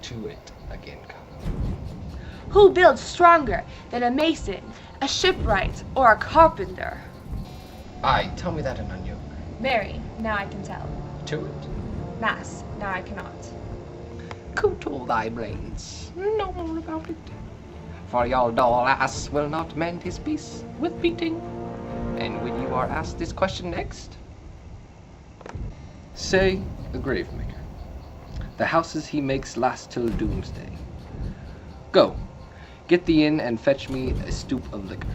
to it again come. Who builds stronger than a mason, a shipwright, or a carpenter? Aye, tell me that in unyoke. Marry, now I can tell. To it. Mass, now I cannot. Cootle thy brains, no more about it. For your dull ass will not mend his peace with beating. And when you are asked this question next, say a grave maker. The houses he makes last till doomsday. Go, get thee in and fetch me a stoup of liquor.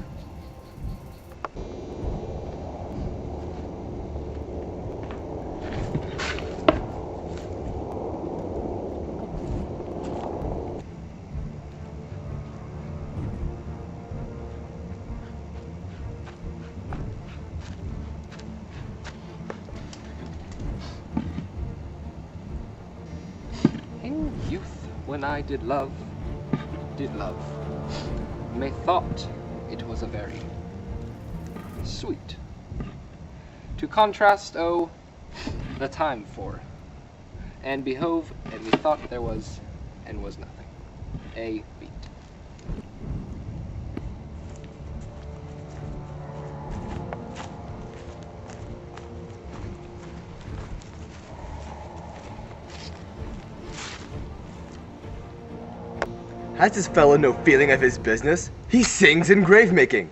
In youth, when I did love, methought it was a very sweet. To contrast, oh, the time for, and behove, and methought there was, and was nothing, a beat. Has this fellow no feeling of his business? He sings in grave making.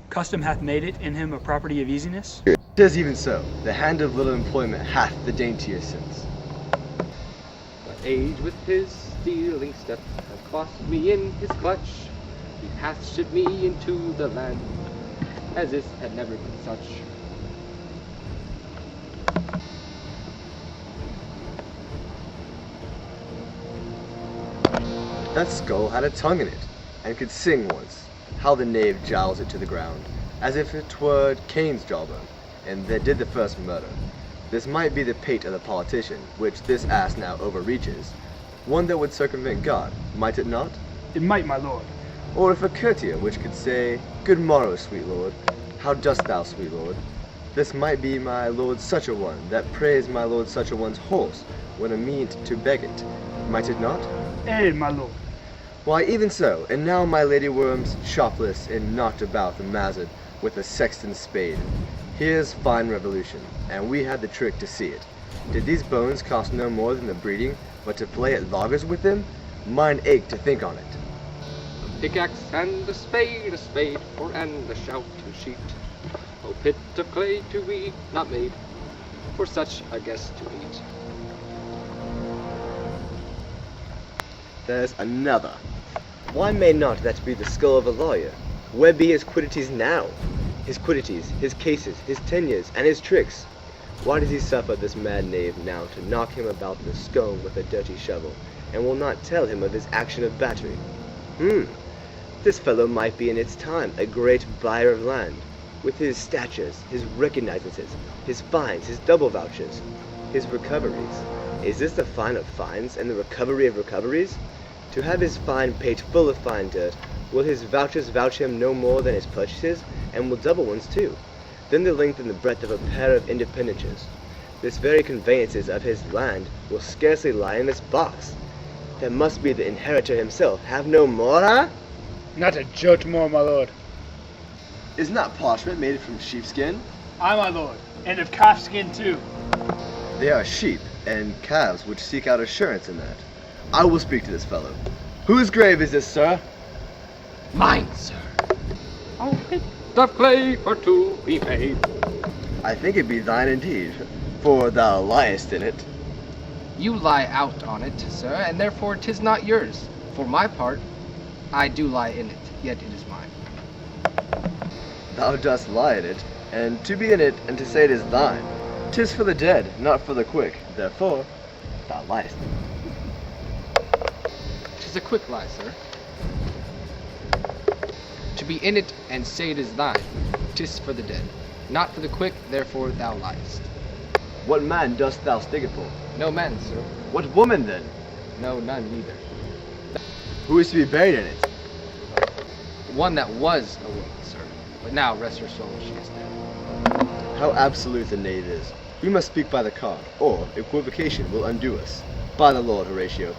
Custom hath made it in him a property of easiness. 'Tis even so. The hand of little employment hath the daintier sense. But age with his stealing step hath clasped me in his clutch. He hath shipped me into the land, as this had never been such. That skull had a tongue in it, and could sing once. How the knave jowls it to the ground, as if it were Cain's jawbone, and that did the first murder. This might be the pate of the politician, which this ass now overreaches. One that would circumvent God, might it not? It might, my lord. Or if a courtier which could say, Good morrow, sweet lord. How dost thou, sweet lord? This might be my lord such a one, that praised my lord such a one's horse, when a meant to beg it. Might it not? Eh, my lord. Why, even so, and now my lady worms, shopless, and knocked about the mazard with a sexton's spade. Here's fine revolution, and we had the trick to see it. Did these bones cost no more than the breeding, but to play at loggers with them? Mine ache to think on it. A pickaxe and a spade, for and a shout to sheet. O pit of clay to eat, not made for such a guest to eat. There's another. Why may not that be the skull of a lawyer? Where be his quiddities now? His quiddities, his cases, his tenures, and his tricks? Why does he suffer this mad knave now to knock him about the scone with a dirty shovel, and will not tell him of his action of battery? This fellow might be in its time a great buyer of land, with his statures, his recognizances, his fines, his double vouchers, his recoveries. Is this the fine of fines and the recovery of recoveries? To have his fine pate full of fine dirt, will his vouchers vouch him no more than his purchases, and will double ones too? Then the length and the breadth of a pair of independentures. This very conveyances of his land will scarcely lie in this box. That must be the inheritor himself. Have no more, huh? Not a jot more, my lord. Is not parchment made from sheepskin? Aye, my lord, and of calfskin too. They are sheep and calves which seek out assurance in that. I will speak to this fellow. Whose grave is this, sir? Mine, sir. O pit of clay for to be made. I think it be thine indeed, for thou liest in it. You lie out on it, sir, and therefore 'tis not yours. For my part, I do lie in it, yet it is mine. Thou dost lie in it, and to be in it, and to say it is thine. 'Tis for the dead, not for the quick. Therefore, thou liest. 'Tis a quick lie, sir. To be in it and say it is thine, 'tis for the dead, not for the quick. Therefore thou liest. What man dost thou stick it for? No man, sir. What woman then? No, none neither. Who is to be buried in it? One that was a woman, sir, but now, rest her soul, she is dead. How absolute the knave is. We must speak by the card, or equivocation will undo us. By the Lord, Horatio,